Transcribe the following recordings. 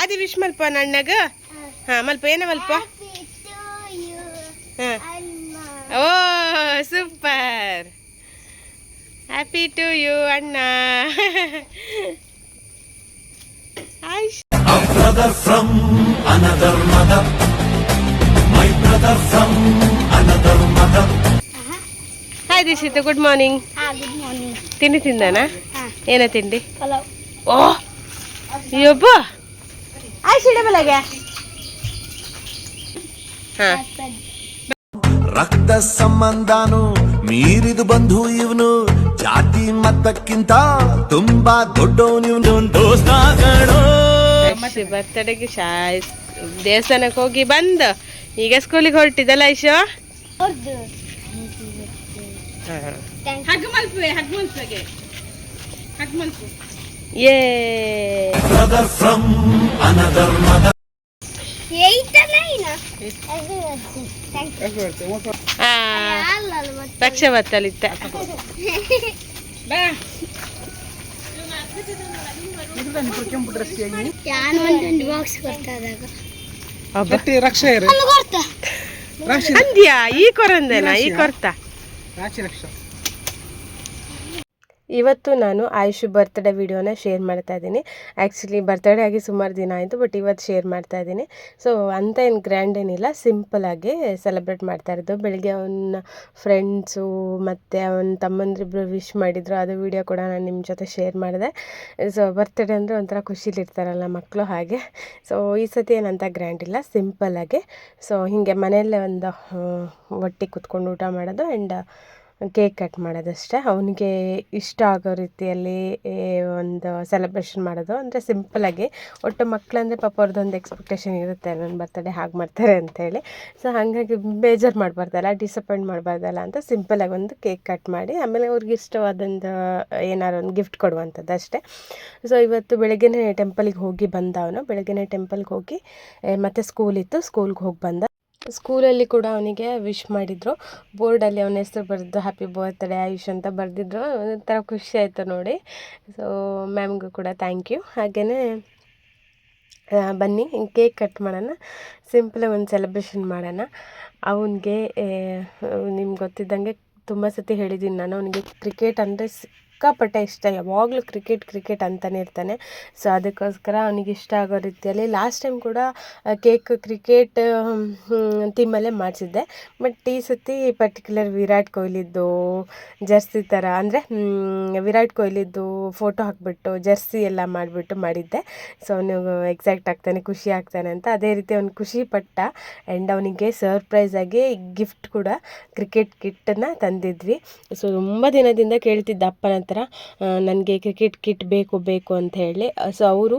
ಆದಿ wish ಮಲ್ಪ ನಣ್ಣಗ ಹಾ ಮಲ್ಪ ಏನ ಮಲ್ಪ ಓ super happy to you ಅಣ್ಣ brother from another mother, my brother from another mother. Hi Dishita, good morning. Good morning. ತಿಂಡಿ ತಿಂದಾನ ಏನ ತಿಂಡಿ ಪಲಾವ್ ಓ ಯಬ್ಬ ಆಯ್ತು ಬಲಗೆ ಹಾ ರಕ್ತ ಸಂಬಂಧನು ಮೀರಿದು ಬಂಧು ಇವನು ಜಾತಿ ಮತಕ್ಕಿಂತ ತುಂಬಾ ದೊಡ್ಡವನು ಇವನು ದೋಸ್ತಾಗಳು ಬರ್ತಡೆಗೆ ದೇವಸ್ಥಾನಕ್ಕೆ ಹೋಗಿ ಬಂದು ಈಗ ಸ್ಕೂಲಿಗೆ ಹೊರಟಿದ್ದಲ್ಲ ಐಶೋ ಏ brother from another mother. ರಕ್ಷೆ ಬತ್ತಲಿತ್ತ ಅಂದ್ಯಾ ಈ ಕೊರಂದೇನಾ ಈ ಕೊರ್ತಾ ಇವತ್ತು ನಾನು ಆಯುಷ್ ಬರ್ತ್ಡೇ ವಿಡಿಯೋನ ಶೇರ್ ಮಾಡ್ತಾ ಇದ್ದೀನಿ. ಆ್ಯಕ್ಚುಲಿ ಬರ್ತ್ಡೇ ಆಗಿ ಸುಮಾರು ದಿನ ಆಯಿತು, ಬಟ್ ಇವತ್ತು ಶೇರ್ ಮಾಡ್ತಾ ಇದ್ದೀನಿ. ಸೊ ಅಂತ ಏನು ಗ್ರ್ಯಾಂಡ್ ಏನಿಲ್ಲ, ಸಿಂಪಲಾಗಿ ಸೆಲೆಬ್ರೇಟ್ ಮಾಡ್ತಾ ಇರೋದು. ಬೆಳಗ್ಗೆ ಅವನ ಫ್ರೆಂಡ್ಸು ಮತ್ತು ಅವನ ತಮ್ಮಂದ್ರಿಬ್ರು ವಿಶ್ ಮಾಡಿದರು, ಅದು ವಿಡಿಯೋ ಕೂಡ ನಾನು ನಿಮ್ಮ ಜೊತೆ ಶೇರ್ ಮಾಡಿದೆ. ಸೊ ಬರ್ತ್ಡೇ ಅಂದರೆ ಒಂಥರ ಖುಷಿಲಿರ್ತಾರಲ್ಲ ಮಕ್ಕಳು, ಹಾಗೆ. ಸೊ ಈ ಸತಿ ಏನಂತ ಗ್ರ್ಯಾಂಡ್ ಇಲ್ಲ, ಸಿಂಪಲ್ಲಾಗಿ. ಸೊ ಹೀಗೆ ಮನೆಯಲ್ಲೇ ಒಂದು ಒಟ್ಟಿಗೆ ಕುತ್ಕೊಂಡು ಊಟ ಮಾಡೋದು ಆ್ಯಂಡ್ ಕೇಕ್ ಕಟ್ ಮಾಡೋದಷ್ಟೇ. ಅವನಿಗೆ ಇಷ್ಟ ಆಗೋ ರೀತಿಯಲ್ಲಿ ಒಂದು ಸೆಲೆಬ್ರೇಷನ್ ಮಾಡೋದು, ಅಂದರೆ ಸಿಂಪಲಾಗಿ. ಒಟ್ಟು ಮಕ್ಕಳಂದರೆ ಪಾಪ ಅವ್ರದ್ದೊಂದು ಎಕ್ಸ್ಪೆಕ್ಟೇಷನ್ ಇರುತ್ತೆ, ನನ್ನ ಬರ್ತಡೇ ಹಾಗೆ ಮಾಡ್ತಾರೆ ಅಂತೇಳಿ. ಸೊ ಹಾಗಾಗಿ ಬೇಜಾರು ಮಾಡಬಾರ್ದಲ್ಲ, ಡಿಸಪಾಯಿಂಟ್ ಮಾಡಬಾರ್ದಲ್ಲ ಅಂತ ಸಿಂಪಲಾಗಿ ಒಂದು ಕೇಕ್ ಕಟ್ ಮಾಡಿ ಆಮೇಲೆ ಅವ್ರಿಗೆ ಇಷ್ಟವಾದೊಂದು ಏನಾರು ಒಂದು ಗಿಫ್ಟ್ ಕೊಡುವಂಥದ್ದು ಅಷ್ಟೇ. ಸೊ ಇವತ್ತು ಬೆಳಗ್ಗೆನೇ ಟೆಂಪಲಿಗೆ ಹೋಗಿ ಬಂದ ಅವನು. ಬೆಳಗ್ಗೆನೇ ಟೆಂಪಲ್ಗೆ ಹೋಗಿ ಮತ್ತು ಸ್ಕೂಲಿತ್ತು, ಸ್ಕೂಲ್ಗೆ ಹೋಗಿ ಬಂದ. ಸ್ಕೂಲಲ್ಲಿ ಕೂಡ ಅವನಿಗೆ ವಿಶ್ ಮಾಡಿದರು. ಬೋರ್ಡಲ್ಲಿ ಅವನ ಹೆಸರು ಬರೆದು ಹ್ಯಾಪಿ ಬರ್ತ್ಡೇ ಆಯುಷ್ ಅಂತ ಬರೆದಿದ್ರು. ಒಂಥರ ಖುಷಿ ಆಯಿತು ನೋಡಿ. ಸೊ ಮ್ಯಾಮ್ಗೂ ಕೂಡ ಥ್ಯಾಂಕ್ ಯು. ಹಾಗೆಯೇ ಬನ್ನಿ ಕೇಕ್ ಕಟ್ ಮಾಡೋಣ, ಸಿಂಪಲಾಗಿ ಒಂದು ಸೆಲೆಬ್ರೇಷನ್ ಮಾಡೋಣ. ಅವನಿಗೆ ನಿಮ್ಗೆ ಗೊತ್ತಿದ್ದಂಗೆ ತುಂಬ ಸತಿ ಹೇಳಿದ್ದೀನಿ ನಾನು, ಅವನಿಗೆ ಕ್ರಿಕೆಟ್ ಅಂದರೆ ಸಿಕ್ಕಾಪಟ್ಟೆ ಇಷ್ಟ, ಯಾವಾಗಲೂ ಕ್ರಿಕೆಟ್ ಅಂತಲೇ ಇರ್ತಾನೆ. ಸೊ ಅದಕ್ಕೋಸ್ಕರ ಅವನಿಗೆ ಇಷ್ಟ ಆಗೋ ರೀತಿಯಲ್ಲಿ ಲಾಸ್ಟ್ ಟೈಮ್ ಕೂಡ ಕೇಕ್ ಕ್ರಿಕೆಟ್ ಥೀಮಲ್ಲೇ ಮಾಡಿಸಿದ್ದೆ. ಬಟ್ ಈ ಸತಿ ಪರ್ಟಿಕ್ಯುಲರ್ ವಿರಾಟ್ ಕೊಹ್ಲಿದ್ದು ಜರ್ಸಿ ಥರ, ಅಂದರೆ ವಿರಾಟ್ ಕೊಹ್ಲಿದ್ದು ಫೋಟೋ ಹಾಕಿಬಿಟ್ಟು ಜರ್ಸಿ ಎಲ್ಲ ಮಾಡಿಬಿಟ್ಟು ಮಾಡಿದ್ದೆ. ಸೊ ಅವನು ಎಕ್ಸೈಟ್ ಆಗ್ತಾನೆ, ಖುಷಿ ಆಗ್ತಾನೆ ಅಂತ. ಅದೇ ರೀತಿ ಅವ್ನು ಖುಷಿ ಪಟ್ಟ. ಆ್ಯಂಡ್ ಅವನಿಗೆ ಸರ್ಪ್ರೈಸಾಗಿ ಗಿಫ್ಟ್ ಕೂಡ ಕ್ರಿಕೆಟ್ ಕಿಟ್ಟನ್ನು ತಂದಿದ್ವಿ. ಸೊ ತುಂಬ ದಿನದಿಂದ ಕೇಳ್ತಿದ್ದ ಅಪ್ಪನ ಹತ್ರ, ನನಗೆ ಕ್ರಿಕೆಟ್ ಕಿಟ್ ಬೇಕು ಅಂತ ಹೇಳಿ. ಸೊ ಅವರು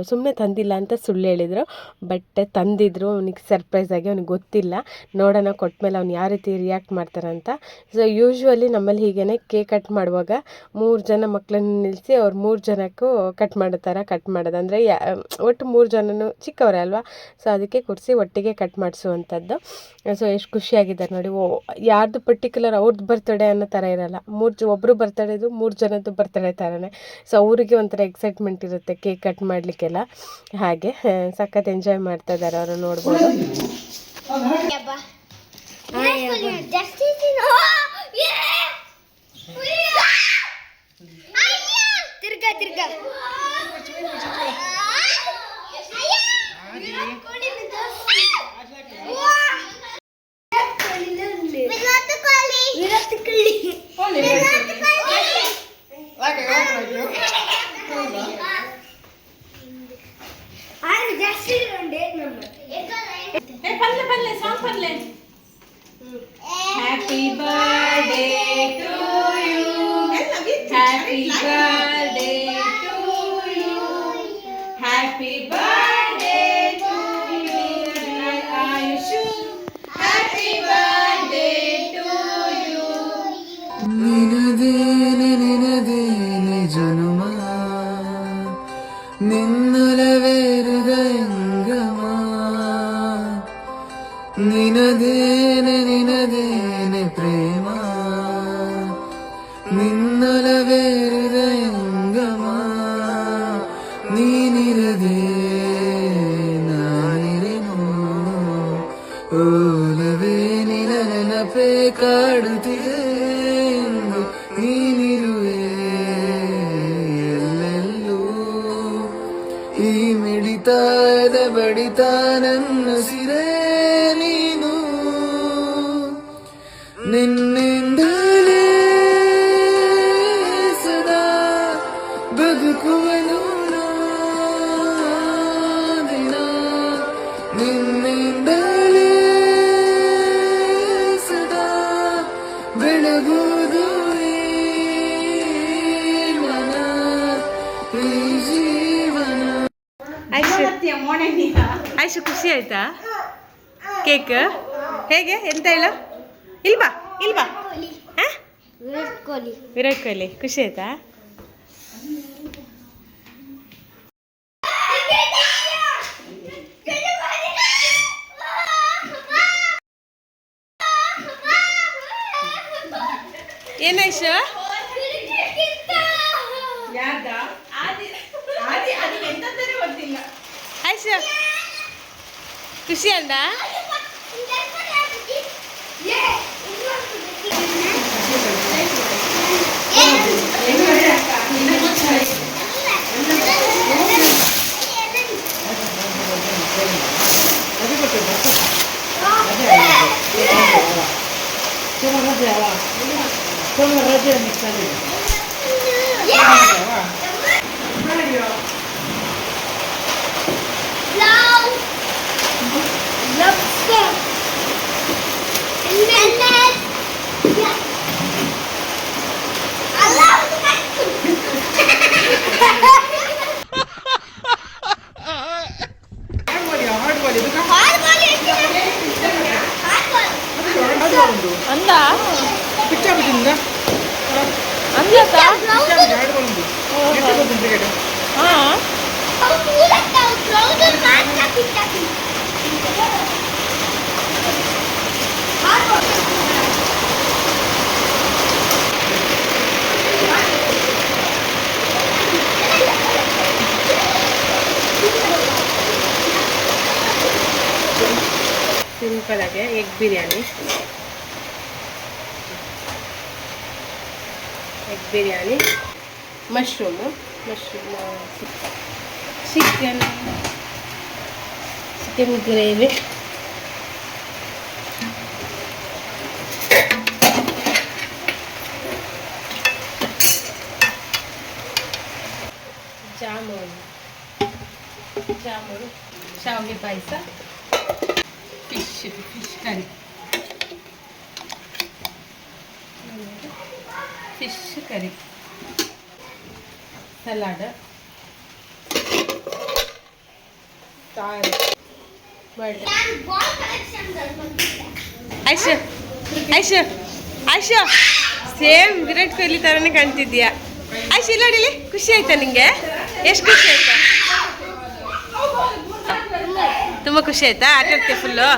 ಸುಮ್ಮನೆ ತಂದಿಲ್ಲ ಅಂತ ಸುಳ್ಳು ಹೇಳಿದರು, ಬಟ್ ತಂದಿದ್ರು. ಅವನಿಗೆ ಸರ್ಪ್ರೈಸಾಗಿ, ಅವ್ನಿಗೆ ಗೊತ್ತಿಲ್ಲ, ನೋಡೋಣ ಕೊಟ್ಟಮೇಲೆ ಅವ್ನು ಯಾವ ರೀತಿ ರಿಯಾಕ್ಟ್ ಮಾಡ್ತಾರಂತ. ಸೊ ಯೂಶ್ವಲಿ ನಮ್ಮಲ್ಲಿ ಹೀಗೇ ಕೇಕ್ ಕಟ್ ಮಾಡುವಾಗ 3 ಜನ ಮಕ್ಕಳನ್ನು ನಿಲ್ಲಿಸಿ ಅವ್ರು 3 ಜನಕ್ಕೂ ಕಟ್ ಮಾಡೋ ಥರ ಕಟ್ ಮಾಡೋದು. ಅಂದರೆ ಒಟ್ಟು 3 ಜನನೂ ಚಿಕ್ಕವರೇ ಅಲ್ವಾ, ಸೊ ಅದಕ್ಕೆ ಕೂರಿಸಿ ಒಟ್ಟಿಗೆ ಕಟ್ ಮಾಡಿಸುವಂಥದ್ದು. ಸೊ ಎಷ್ಟು ಖುಷಿಯಾಗಿದ್ದಾರೆ ನೋಡಿ. ಯಾರ್ದು ಪರ್ಟಿಕ್ಯುಲರ್ ಅವ್ರದ್ದು ಬರ್ತಡೇ ಅನ್ನೋ ಥರ ಇರೋಲ್ಲ, ಒಬ್ಬರು ಬರ್ತಡೇದು 3 ಜನದ್ದು ಬರ್ತಡೇ ಥರನೇ. ಸೊ ಅವರಿಗೆ ಒಂಥರ ಎಕ್ಸೈಟ್ಮೆಂಟ್ ಇರುತ್ತೆ ಕೇಕ್ ಕಟ್ ಮಾಡಲಿಕ್ಕೆಲ್ಲ. ಹಾಗೆ ಸಖತ್ ಎಂಜಾಯ್ ಮಾಡ್ತಾ ಇದ್ದಾರೆ ಅವರು, ನೋಡ್ಬೋದು. ತಿರ್ಗಾ Happy birthday to you. Happy birthday to you. Happy birthday to you. Ayush. Happy birthday to you. ನಿನದೇನೆ ಜನುಮ ನಿನ್ನಲವೇ ಹೃದಯಂಗಮ ನಿನದೇನೆ ಪ್ರೇಮ ನಿನ್ನಲವೇ ಹೃದಯಂಗಮ ನೀನಿರದೆ ಈ ಮಿಡಿತಾದ ಬಡಿತ ನನ್ನ ಸಿರೇ ನೀನು ನಿನ್ನಿಂದಲೇ ಸದಾ ಬದುಕುವನು ದಿನ ನಿನ್ನಿಂದಲೇ ಸದಾ ಬೆಳಗುವುದು ಈ ಮನ ಈ ಜೀವನ. ಆಯ್ತು ಖುಷಿ ಆಯ್ತಾ ಕೇಕ್ ಹೇಗೆ ಎಂತ ಹೇಳು ಇಲ್ವಾ ವಿರಾಟ್ ಕೊಹ್ಲಿ ಖುಷಿ ಆಯ್ತಾ ಏನಾಯ್ತು ಆಯ್ತು ಖುಷಿ ಅಂದ ಅಂದ ಸಿಂಪಲ್ ಆಗಿ egg biryani mushroom chicken gravy jamun ಶಾವಿಗೆ ಪಾಯಸ fish curry fish curry salad ಆಯ್ಷು ಸೇಮ್ ವಿರಾಟ್ ಕೊಹ್ಲಿ ಥರನೇ ಕಾಣ್ತಿದ್ಯಾ ಆಯ್ಷು ಇಲ್ಲ ನೋಡಿಲಿ ಖುಷಿ ಆಯ್ತಾ ನಿಂಗೆ ಎಷ್ಟು ಖುಷಿ ಆಯ್ತಾ ತುಂಬ ಖುಷಿ ಆಯ್ತಾ ಆಟ ಆಡ್ತೀಯ ಫುಲ್ಲು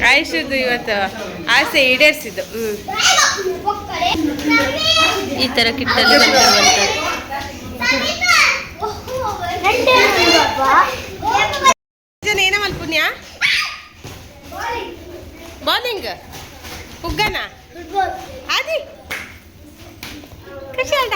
ಆಯುಷದು ಇವತ್ತು ಆಸೆ ಈಡೇರಿಸಿದ್ದು ಈ ಥರ ಕಿಟ್ಟಲ್ಲಿ ಜನ ಏನ ಮಲ್ಪುಣ್ಯ ಬೌಲಿಂಗ್ ಹುಗ್ಗನ ಆದಿ ಖುಷಿ ಆಟ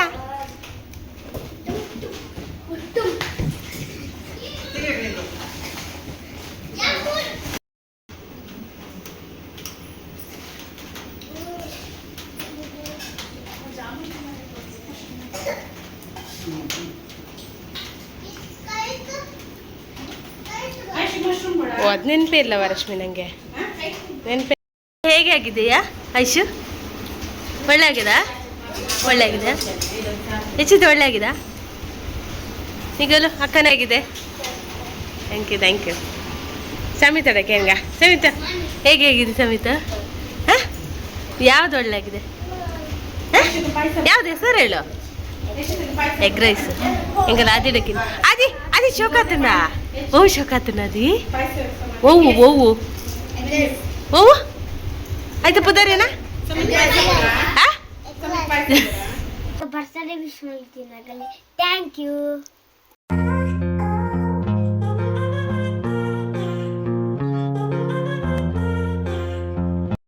ಓ ಅದು ನೆನಪೇ ಇಲ್ಲವ ರಶ್ಮಿ ನನಗೆ ನೆನಪೇ ಹೇಗೆ ಆಗಿದೆಯಾ ಐಶು ಒಳ್ಳೆ ಆಗಿದೆ ಹೆಚ್ಚಿದ್ದು ಒಳ್ಳೆ ಆಗಿದೆ ಈಗಲೂ ಅಕ್ಕನಾಗಿದೆ ಥ್ಯಾಂಕ್ ಯು ಸಮಿತಡಕ್ಕೆ ಹೆಂಗ ಸಮಿತ ಹೇಗೆ ಆಗಿದೆ ಸಮಿತ ಹಾಂ ಯಾವುದು ಒಳ್ಳೆ ಆಗಿದೆ ಯಾವ್ದು ಹೆಸರು ಹೇಳು ಎಗ್ ರೈಸ್ ಹಿಂಗಲ್ಲ ಅದಿಡಕ್ಕೆ అది ಶೋಕಾತುನಾ ಓ ಶೋಕಾತುನಾ అది ಓವು ಆಯ್ತು ಪುದರೇನಾ ಬರ್ತ್ಡೇ ವಿಶ್ ಮಾಡ್ತೀನಿ ಥ್ಯಾಂಕ್ ಯು